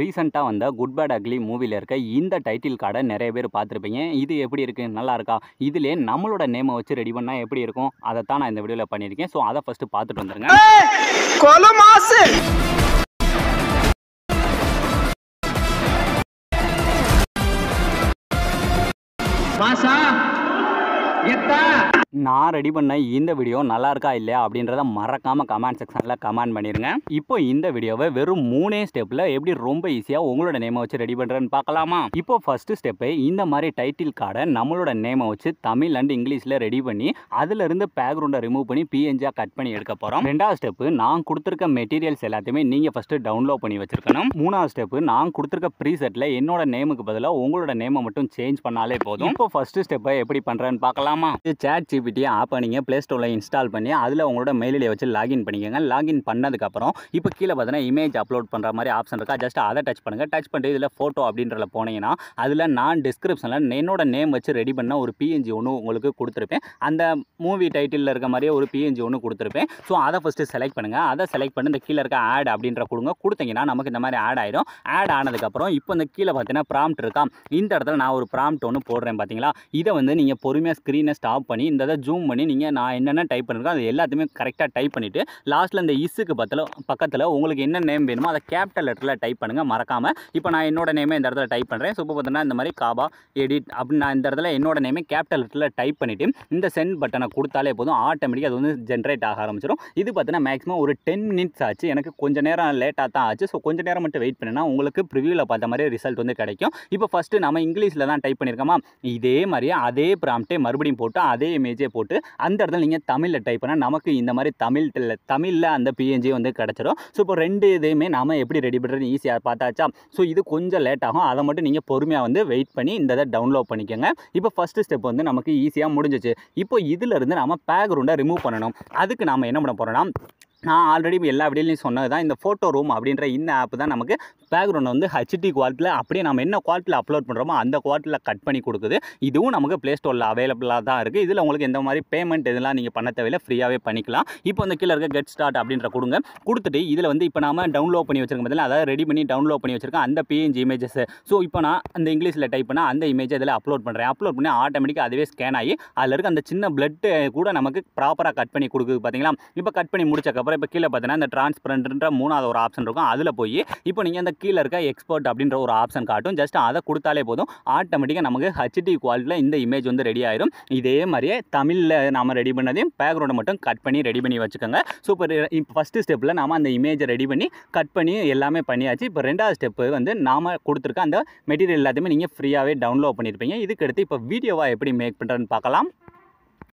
ரீசெண்டாக வந்த good bad ugly மூவியில் இருக்க இந்த டைட்டில் கார்டை நிறைய பேர் பார்த்துருப்பீங்க. இது எப்படி இருக்குது, நல்லா இருக்கா, இதிலே நம்மளோட நேமை வச்சு ரெடி பண்ணால் எப்படி இருக்கும், அதை தான் நான் இந்த வீடியோவில் பண்ணியிருக்கேன். ஸோ அதை ஃபஸ்ட்டு பார்த்துட்டு வந்துருங்க. நான் ரெடி பண்ண இந்த வீடியோ நல்லா இருக்கா இல்லையா அப்படின்றத மறக்காமல் கமெண்ட் செக்ஷனில் கமெண்ட் பண்ணிடுங்க. இப்போ இந்த வீடியோவை வெறும் 3 ஸ்டெப்பில் எப்படி ரொம்ப ஈஸியாக உங்களோட நேமை வச்சு ரெடி பண்ணுறேன்னு பார்க்கலாமா? இப்போ ஃபஸ்ட்டு ஸ்டெப்பு, இந்த மாதிரி டைட்டில் கார்டை நம்மளோட நேமை வச்சு தமிழ் அண்ட் இங்கிலீஷில் ரெடி பண்ணி அதிலிருந்து பேக்ரவுண்டை ரிமூவ் பண்ணி பிஎன்ஜியாக கட் பண்ணி எடுக்க போகிறோம். ரெண்டாவது ஸ்டெப்பு, நான் கொடுத்துருக்க மெட்டீரியல்ஸ் எல்லாத்தையுமே நீங்கள் ஃபஸ்ட்டு டவுன்லோட் பண்ணி வச்சுருக்கணும். மூணாவது ஸ்டெப்பு, நான் கொடுத்துருக்க ப்ரீசெட்டில் என்னோட நேமுக்கு பதிலாக உங்களோட நேமை மட்டும் சேஞ்ச் பண்ணாலே போதும். இப்போ ஃபஸ்ட்டு ஸ்டெப்பை எப்படி பண்ணுறேன்னு பார்க்கலாமா? சாட் ஜிபிடி ஆப்பை நீங்கள் ப்ளே ஸ்டோரில் இன்ஸ்டால் பண்ணி அதில் உங்களோட மெயில் ஐடியை வச்சு லாகின் பண்ணிக்கோங்க. லாகின் பண்ணதுக்கப்புறம் இப்போ கீழே பார்த்தீங்கன்னா இமேஜ் அப்லோட் பண்ணுற மாதிரி ஆப்ஷன் இருக்கா, ஜஸ்ட் அதை டச் பண்ணுங்கள். டச் பண்ணிட்டு இதில் ஃபோட்டோ அப்படின்றத போனீங்கன்னா அதில் நான் டிஸ்கிரிப்ஷனில் என்னோட நேம் வச்சு ரெடி பண்ண ஒரு பிஎன்ஜி ஒன்று உங்களுக்கு கொடுத்துருப்பேன். அந்த மூவி டைட்டிலில் இருக்க மாதிரியே ஒரு பிஎன்ஜி ஒன்று கொடுத்துருப்பேன். ஸோ அதை ஃபஸ்ட்டு செலக்ட் பண்ணுங்கள். அதை செலக்ட் பண்ணி இந்த கீழே இருக்க ஆட் அப்படின்ற கொடுத்தீங்கன்னா நமக்கு இந்த மாதிரி ஆட் ஆயிடும். ஆட் ஆனதுக்கப்புறம் இப்போ இந்த கீழே பார்த்தீங்கன்னா ப்ராம்ப்ட் இருக்கா, இந்த இடத்துல நான் ஒரு ப்ராம்ப்ட் ஒன்று போடுறேன் பார்த்தீங்களா. இதை வந்து நீங்கள் பொறுமையாக ஸ்க்ரீனை ஸ்டாப் பண்ணி இந்த இதை ஜூம் பண்ணி நீங்கள் நான் என்னென்ன டைப் பண்ணிருக்கோம் அது எல்லாத்தையுமே கரெக்டாக டைப் பண்ணிவிட்டு லாஸ்ட்டில் இந்த இஸ்ஸுக்கு பக்கத்தில் உங்களுக்கு என்ன நேம் வேணுமோ அதை கேபிட்டல் லெட்டரில் டைப் பண்ணுங்கள் மறக்காமல். இப்போ நான் என்னோட நேமே இந்த இடத்துல டைப் பண்ணுறேன். ஸோ இப்போ பார்த்தீங்கன்னா இந்த மாதிரி காபா எடிட் அப்படின்னு நான் இந்த இடத்துல என்னோட நேமே கேபிட்டல் லெட்டரில் டைப் பண்ணிவிட்டு இந்த சென்ட் பட்டனை கொடுத்தாலே போதும், ஆட்டோமேட்டிக்காக அது வந்து ஜென்ரேட் ஆக ஆரம்பிச்சிடும். இது பார்த்தீங்கன்னா மேக்ஸிமம் ஒரு 10 மினிட்ஸ் ஆச்சு. எனக்கு கொஞ்சம் நேரம் லேட்டாக தான் ஆச்சு. ஸோ கொஞ்சம் நேரம் மட்டும் வெயிட் பண்ணினா உங்களுக்கு ப்ரிவியூவில் பார்த்த மாதிரி ரிசல்ட் வந்து கிடைக்கும். இப்போ ஃபஸ்ட்டு நம்ம இங்கிலீஷில் தான் டைப் பண்ணியிருக்கோமா, இதே மாதிரியே அதே ப்ராம்ப்டே மறுபடியும் போட்டு அதே இமேஜே போட்டு அந்த இடத்துல நீங்கள் தமிழில் டைப் பண்ணால் நமக்கு இந்த மாதிரி தமிழில் அந்த பிஎன்ஜி வந்து கிடச்சிடும். ஸோ இப்போ ரெண்டு இதையுமே நாம் எப்படி ரெடி பண்ணுறது ஈஸியாக பார்த்தாச்சா. ஸோ இது கொஞ்சம் லேட் ஆகும், அதை மட்டும் நீங்கள் பொறுமையாக வந்து வெயிட் பண்ணி இந்த இதை டவுன்லோட் பண்ணிக்கோங்க. இப்போ ஃபஸ்ட்டு ஸ்டெப் வந்து நமக்கு ஈஸியாக முடிஞ்சிச்சு. இப்போ இதிலிருந்து நம்ம பேக்ரவுண்டை ரிமூவ் பண்ணணும். அதுக்கு நாம் என்ன பண்ண போகிறோம்னா, நான் ஆல்ரெடி எல்லா வீடியோலையும் சொன்னது தான், இந்த ஃபோட்டோ ரூம் அப்படின்ற இந்த ஆப் தான் நமக்கு பேக்ரவுண்ட் வந்து ஹெச்டி குவாலிட்டியில் அப்படியே நம்ம என்ன குவாலிட்டியில் அப்லோட் பண்ணுறோமோ அந்த குவாலிட்டியில் கட் பண்ணி கொடுக்குது. இதுவும் நமக்கு ப்ளே ஸ்டோரில் அவைலபிளாக தான் இருக்குது. இதில் உங்களுக்கு எந்த மாதிரி பேமெண்ட் இதெல்லாம் நீங்கள் பண்ண தேவையில்லை, ஃப்ரீயாகவே பண்ணிக்கலாம். இப்போ இந்த கீழே இருக்க கெட் ஸ்டார்ட் அப்படின்ற கொடுத்துட்டு இதில் வந்து இப்போ நாம டவுன்லோட் பண்ணி வச்சிருக்க பதில் அதாவது ரெடி பண்ணி டவுன்லோட் பண்ணி வச்சிருக்கேன் அந்த பிஎன்ஜி இமேஜஸ். ஸோ இப்போ நான் அந்த இங்கிலீஷில் டைப் பண்ணால் அந்த இமேஜை இதில் அப்லோட் பண்ணுறேன். அப்லோட் பண்ணி ஆட்டோமேட்டிக்காக அதுவே ஸ்கேன் ஆகி அதில் இருக்க அந்த சின்ன பிளட் கூட நமக்கு ப்ராப்பராக கட் பண்ணி கொடுக்குது பார்த்தீங்களா. இப்போ கட் பண்ணி முடிச்சக்கப்புறம் இப்போ கீழே பார்த்தீங்கன்னா இந்த டிரான்ஸ்பரண்ட்ன்ற மூணாவது ஒரு ஆப்ஷன் இருக்கும், அதில் போய் இப்போ நீங்கள் இந்த கீழே இருக்க எக்ஸ்போர்ட் அப்படின்ற ஒரு ஆப்ஷன் காட்டும். ஜஸ்ட் அதை கொடுத்தாலே போதும், ஆட்டோமேட்டிக்காக நமக்கு ஹெச்டி குவாலிட்டியில் இந்த இமேஜ் வந்து ரெடி ஆயிரும். இதே மாதிரியே தமிழில் நாம் ரெடி பண்ணதையும் பேக்ரவுண்டை மட்டும் கட் பண்ணி ரெடி பண்ணி வச்சுக்கோங்க. ஸோ இப்போ ஃபஸ்ட்டு ஸ்டெப்பில் நாம் அந்த இமேஜை ரெடி பண்ணி கட் பண்ணி எல்லாமே பண்ணியாச்சு. இப்போ ரெண்டாவது ஸ்டெப்பு வந்து நாம் கொடுத்துருக்க அந்த மெட்டீரியல் எல்லாத்தையுமே நீங்கள் ஃப்ரீயாகவே டவுன்லோட் பண்ணியிருப்பீங்க. இதுக்கடுத்து இப்போ வீடியோவாக எப்படி மேக் பண்ணுறதுன்னு பார்க்கலாம்.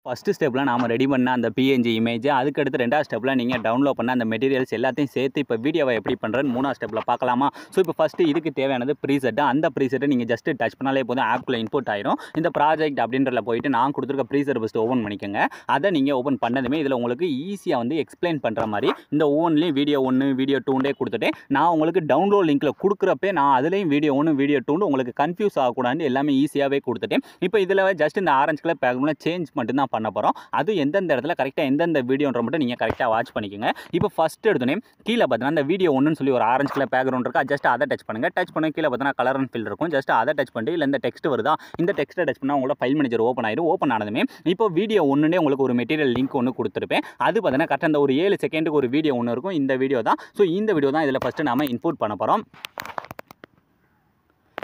ஃபஸ்ட்டு ஸ்டெப்பில் நாம் ரெடி பண்ண அந்த பிஎன்ஜி இமேஜ், அதுக்கடுத்து ரெண்டாவது ஸ்டெப்பில் நீங்கள் டவுன்லோட் பண்ண அந்த மெட்டீரியல்ஸ் எல்லாத்தையும் சேர்த்து இப்போ வீடியோவை எப்படி பண்ணுறேன்னு மூணாவது ஸ்டெப்பில் பார்க்கலாமா. ஸோ இப்போ ஃபஸ்ட்டு இதுக்கு தேவையானது ப்ரீசெட்டு. அந்த ப்ரீசெட்டை நீங்கள் ஜஸ்ட் டச் பண்ணாலே போதும், ஆப்குள்ளே இன்புட் ஆயிரும். இந்த ப்ராஜெக்ட் அப்படின்றத போயிட்டு நான் கொடுத்துருக்க ப்ரீசெட் ஃபஸ்ட்டு ஓப்பன் பண்ணிக்கோங்க. அதை நீங்கள் ஓப்பன் பண்ணதுமே இதில் உங்களுக்கு ஈஸியாக வந்து எக்ஸ்பிளைன் பண்ணுற மாதிரி இந்த ஒவ்வொன்றிலையும் வீடியோ 1 வீடியோ 2 கொடுத்துட்டு நான் உங்களுக்கு டவுன்லோட் லிங்கில் கொடுக்குறப்பே நான் அதுலேயும் வீடியோ 1 வீடியோ 2 உங்களுக்கு கன்ஃபியூஸ் ஆகக்கூடாது எல்லாமே ஈஸியாகவே கொடுத்துட்டேன். இப்போ இதில் ஜஸ்ட் இந்த ஆரஞ்சு கலர் பேக்ரவுண்டில் சேஞ்ச் மட்டும் தான் பண்ண போகிறோம். அது எந்தெந்த இடத்துல கரெக்டாக எந்தெந்த வீடியோன்ற மட்டும் நீங்கள் கரெக்டாக வாட்ச் பண்ணிக்கோங்க. இப்போ ஃபஸ்ட் எடுத்தோன்னே கீழே பார்த்தீங்கன்னா இந்த வீடியோ 1ன்னு சொல்லி ஒரு ஆரஞ்சு கலர் பேக்ரவுண்ட் இருக்கா, ஜஸ்ட் அதை டச் பண்ணுங்கள். டச் பண்ணி கீழே பார்த்தீங்கன்னா கலர் அண்ட் ஃபில் இருக்கும், ஜஸ்ட் அதை டச் பண்ணிட்டு இல்லை இந்த டெக்ஸ்ட் வருதா, இந்த டெக்ஸ்ட்டை டச் பண்ணால் உங்களோட ஃபைல் மேனேஜர் ஓப்பன் ஆயிடும். ஓப்பன் ஆனதுமே இப்போ வீடியோ 1னே உங்களுக்கு ஒரு மெட்டீரியல் லிங்க் ஒன்று கொடுத்துருப்பேன். அது பார்த்தீங்கன்னா கரெக்டாக இந்த ஒரு 7 செகண்டுக்கு ஒரு வீடியோ ஒன்று இருக்கும். இந்த வீடியோ தான். ஸோ இந்த வீடியோ தான் இதில் ஃபஸ்ட்டு நம்ம இன்புட் பண்ண போகிறோம்.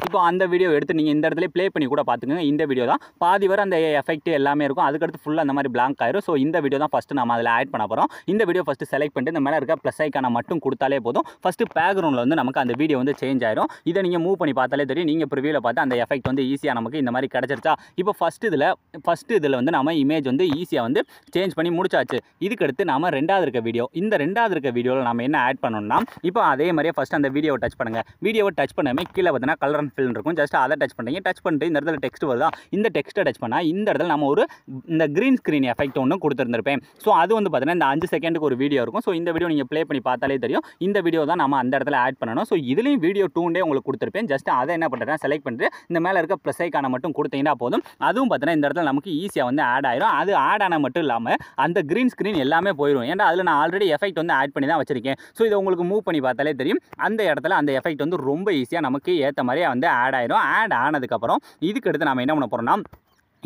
இப்போ அந்த வீடியோ எடுத்து நீங்கள் இந்த இடத்துல ப்ளே பண்ணி கூட பார்த்துக்கோங்க. இந்த வீடியோ தான் பாதி வரை அந்த எஃபெக்ட் எல்லாமே இருக்கும், அதுக்கடுத்து ஃபுல்லாக அந்த மாதிரி பிளாங்க் ஆயிரும். ஸோ இந்த வீடியோ தான் ஃபஸ்ட்டு நம்ம அதில் ஆட் பண்ண போகிறோம். இந்த வீடியோ ஃபஸ்ட்டு செலக்ட் பண்ணிட்டு இந்த மேலே இருக்க ப்ளஸ் ஐக்கானை மட்டும் கொடுத்தாலே போதும், ஃபஸ்ட்டு பேக்ரவுண்டில் வந்து நமக்கு அந்த வீடியோ வந்து சேஞ்ச் ஆயிரும். இதை நீங்கள் மூவ் பண்ணி பார்த்தாலே தெரியும். நீங்கள் ப்ரிவியூவில் பார்த்து அந்த எஃபெக்ட் வந்து ஈஸியாக நமக்கு இந்த மாதிரி கிடச்சிருச்சா. இப்போ ஃபஸ்ட்டு இதில் வந்து நம்ம இமேஜ் வந்து ஈஸியாக வந்து சேஞ்ச் பண்ணி முடிச்சாச்சு. இதுக்கடுத்து நம்ம ரெண்டாவது இருக்க வீடியோ, இந்த ரெண்டாவது இருக்க வீடியோவில் நம்ம என்ன ஆட் பண்ணணும்னா, இப்போ அதே மாதிரியே ஃபஸ்ட்டு அந்த வீடியோவை டச் பண்ணுங்கள். வீடியோவை டச் பண்ணாமே கீழே பார்த்தீங்கன்னா கலர் அண்ட் ஃபில் இருக்கும். ஜஸ்ட் அதை டச் பண்ணுறீங்க. டச் பண்ணிட்டு இந்த இடத்துல டெக்ஸ்ட் வருதா, இந்த டெக்ஸ்ட்டை டச் பண்ணால் இந்த இடத்துல நம்ம ஒரு இந்த க்ரீன் ஸ்க்ரீன் எஃபெக்ட் ஒன்று கொடுத்துருந்துருப்பேன். ஸோ அது வந்து பார்த்தீங்கன்னா இந்த 5 செகண்டுக்கு ஒரு வீடியோ இருக்கும். ஸோ இந்த வீடியோ நீங்கள் ப்ளே பண்ணி பார்த்தாலே தெரியும். இந்த வீடியோ தான் நம்ம அந்த இடத்துல ஆட் பண்ணணும். ஸோ இதுலேயும் வீடியோ 2 உங்களுக்கு கொடுத்துருப்பேன். ஜஸ்ட் அதை என்ன பண்ணுறேன், செலக்ட் பண்ணிட்டு இந்த மேலே இருக்க ப்ளஸ் ஐக்கானை மட்டும் கொடுத்தீங்கன்னா போதும். அதுவும் பார்த்தீங்கன்னா இந்த இடத்துல நமக்கு ஈஸியாக வந்து ஆட் ஆயிரும். அது ஆட் ஆனால் மட்டும் இல்லாமல் அந்த க்ரீன் ஸ்க்ரீன் எல்லாமே போயிடும். ஏன்னா அதில் நான் ஆல்ரெடி எஃபெக்ட் வந்து ஆட் பண்ணி தான் வச்சிருக்கேன். ஸோ இதை உங்களுக்கு மூவ் பண்ணி பார்த்தாலே தெரியும். அந்த இடத்துல அந்த எஃபெக்ட் வந்து ரொம்ப ஈஸியாக நமக்கு ஏற்ற மாதிரியே வந்து ஆட் ஆயிரும். ஆட் ஆனதுக்கப்புறம் இதுக்கு அடுத்து நம்ம என்ன பண்ண போகிறோம்னா,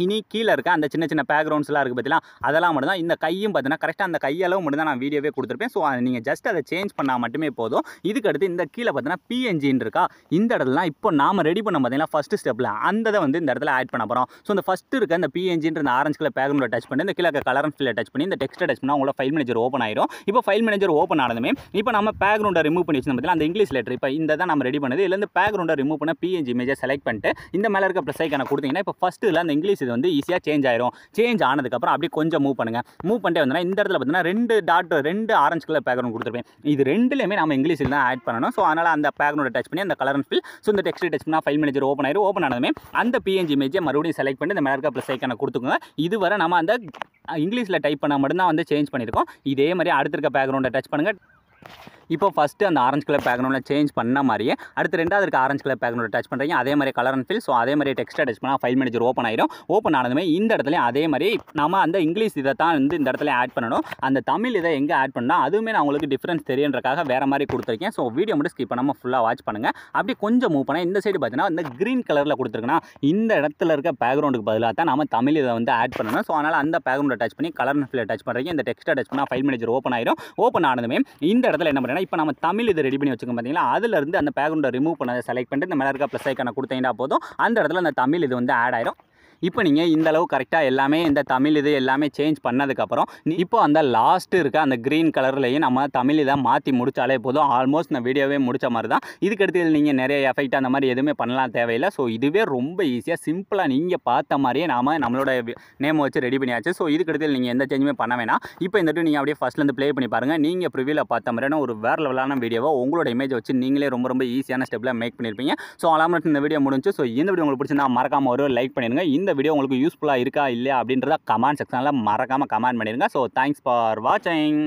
இனி கீழே இருக்க அந்த சின்ன சின்ன பேக்ரவுண்ட்ஸ்லாம் இருக்குது பார்த்தீங்களா, அதெல்லாம் மட்டும் தான். இந்த கையும் பார்த்தீங்கன்னா கரெக்டாக அந்த கையளவு மட்டும் தான் நான் வீடியோவே கொடுத்துருப்பேன். ஸோ நீங்கள் ஜஸ்ட் அதை சேஞ்ச் பண்ணால் மட்டுமே போதும். இதுக்கு அடுத்து இந்த கீழே பார்த்தீங்கன்னா பிஎன்ஜின்னு இருக்கா, இந்த இடத்துலாம் இப்போ நாம் ரெடி பண்ண பார்த்தீங்கன்னா ஃபஸ்ட்டு ஸ்டெப்பில் அந்த வந்து இந்த இடத்துல ஆட் பண்ண போகிறோம். ஸோ இந்த ஃபஸ்ட்டு இருக்க இந்த பிஎன்ஜின்ற இந்த ஆரஞ்சு கலர் பேக்ரவுண்டில் டச் பண்ணி இந்த கீழே கலர் அண்ட் ஃபில்லை டச் பண்ணி இந்த டெக்ஸ்ட்டை டச் பண்ணால் உங்களோட ஃபைல் மேனேஜர் ஓப்பன் ஆயிடும். இப்போ ஃபைல் மேனேஜர் ஓப்பன் ஆனதுமே இப்போ நம்ம பேக்ரவுண்டை ரிமூவ் பண்ணி வச்சு பார்த்தீங்கன்னா அந்த இங்கிலீஷ் லெட்டர் இப்போ இந்த தான் நம்ம ரெடி பண்ணது. இதுலேருந்து பேக்ரவுண்டை ரிமூவ் பண்ண பிஎன்ஜி இமேஜை செலக்ட் பண்ணிட்டு இந்த மேலே இருக்க ப்ளஸ் ஐக்கானை கொடுத்தீங்கன்னா இப்போ ஃபஸ்ட்டு இல்லை அந்த இங்கிலீஷ் இது வந்து ஈஸியாக சேஞ்ச் ஆயிரும். சேஞ்ச் ஆனதுக்கப்புறம் அப்படியே கொஞ்சம் மூவ் பண்ணுங்க. மூவ் பண்ணிட்டே வந்தா இந்த இடத்துல பார்த்தீங்கன்னா 2 ஆரஞ்சு கலர் பேக்ரவுண்ட் கொடுத்துருப்பேன். இது ரெண்டுலையுமே நம்ம இங்கிலீஷில் தான் ஆட் பண்ணணும். ஸோ அதனால் அந்த பேக்ரவுண்டை டச் பண்ணி அந்த கலர் அண்ட் ஃபில், ஸோ இந்த டெக்ஸ்ட் டச் பண்ணால் ஃபைல் மேனேஜர் ஓப்பன் ஆயிரும். ஓப்பன் ஆனதுமே அந்த பிஎன்ஜி இமேஜை மறுபடியும் செலக்ட் பண்ணி இந்த மேலே இருக்க ப்ளஸ் ஐக்கானை கொடுத்துக்கோங்க. இதுவரை நம்ம அந்த இங்கிலீஷில் டைப் பண்ணால் மட்டும்தான் வந்து சேஞ்ச் பண்ணியிருக்கோம். இதே மாதிரி அடுத்த இருக்க பேக்ரவுண்டை டச் பண்ணுங்கள். இப்போ ஃபஸ்ட்டு அந்த ஆரஞ்சு கலர் பேக்ரவுண்டில் சேஞ்ச் பண்ண மாதிரியே அடுத்து ரெண்டாவது இருக்க ஆரஞ்சு கலர் பேக்ரவுண்டை டச் பண்ணுறீங்க. அதே மாதிரி கலர் அண்ட் ஃபில், ஸோ அதே மாதிரி டெக்ஸ்ட்டை டச் பண்ணால் ஃபைல் மேனேஜர் ஓப்பன் ஆயிடும். ஓப்பன் ஆனதுமே இந்த இடத்துலையும் அதே மாதிரி நம்ம அந்த இங்கிலீஷ் இதை தான் வந்து இந்த இடத்துல ஆட் பண்ணணும். அந்த தமிழ் இதை எங்கே ஆட் பண்ணால் அதுவுமே நான் உங்களுக்கு டிஃப்ரென்ஸ் தெரியுன்றக்காக வேறு மாதிரி கொடுத்துருக்கேன். ஸோ வீடியோ மட்டும் ஸ்கிப் பண்ணாமல் ஃபுல்லாக வாட்ச் பண்ணுங்கள். அப்படி கொஞ்சம் மூவ் பண்ணால் இந்த சைடு பார்த்தீங்கன்னா இந்த க்ரீன் கலரில் கொடுத்துருக்குன்னா இந்த இடத்துல இருக்க பேக்ரவுண்டுக்கு பதிலாக தான் நம்ம தமிழ் இதை வந்து ஆட் பண்ணணும். ஸோ அதனால் அந்த பேக்ரவுண்டை டச் பண்ணி கலர் அண்ட் ஃபில்லை டச் பண்ணுறீங்க. இந்த டெக்ஸ்ட்டை டச் பண்ணால் ஃபைல் மேனேஜர் ஓப்பன் ஆயிடும். ஓப்பன் ஆனதுமே இந்த இடத்துல என்ன பண்ணுறேன்னா இப்போ நம்ம தமிழ் இதை ரெடி பண்ணி வச்சுக்கோங்க பார்த்தீங்களா, அதிலிருந்து அந்த பேக்ரவுண்டை ரிமூவ் பண்ணதை செலக்ட் பண்ணிட்டு இந்த மேலே இருக்க ப்ளஸ் ஐக்கானை கொடுத்தீங்கன்னா போதும். அந்த இடத்துல அந்த தமிழ் இது வந்து ஆட் ஆயிரும். இப்போ நீங்கள் இந்த அளவு கரெக்டாக எல்லாமே இந்த தமிழ் இது எல்லாமே சேஞ்ச் பண்ணதுக்கப்புறம் இப்போ அந்த லாஸ்ட்டு இருக்க அந்த க்ரீன் கலர்லேயும் நம்ம தமிழ் இதை மாற்றி முடித்தாலே போதும். ஆல்மோஸ்ட் இந்த வீடியோவே முடித்த மாதிரி தான். இதுக்கடுத்து நீங்கள் நிறைய எஃபெக்ட் அந்த மாதிரி எதுவுமே பண்ணலாம் தேவையில்லை. ஸோ இதுவே ரொம்ப ஈஸியாக சிம்பிளாக நீங்கள் பார்த்த மாதிரியே நம்மளோட நேம் வச்சு ரெடி பண்ணியாச்சு. ஸோ இதுக்கடுத்து நீங்கள் எந்த சேஞ்சுமே பண்ண வேணாம். இப்போ இந்த நீங்கள் அப்படியே ஃபஸ்ட்லேருந்து ப்ளே பண்ணி பாருங்கள். நீங்கள் ப்ரிவியூவில் பார்த்த மாதிரியான ஒரு வேறு லெவலான வீடியோவை உங்களோட இமேஜ் வச்சு நீங்களே ரொம்ப ஈஸியான ஸ்டெப்பில் மேக் பண்ணியிருப்பீங்க. ஸோ அலாமல் இந்த வீடியோ முடிஞ்சு. ஸோ இந்த வீடியோ உங்களுக்கு பிடிச்சிருந்தா மறக்காமல் ஒரு லைக் பண்ணிடுங்க. இந்த வீடியோ உங்களுக்கு யூஸ்ஃபுல்லாக இருக்கா இல்லையா அப்படின்றத கமெண்ட் செக்ஷனில் மறக்காமல் கமெண்ட் பண்ணிடுங்க. ஸோ தேங்க்ஸ் ஃபார் வாட்சிங்.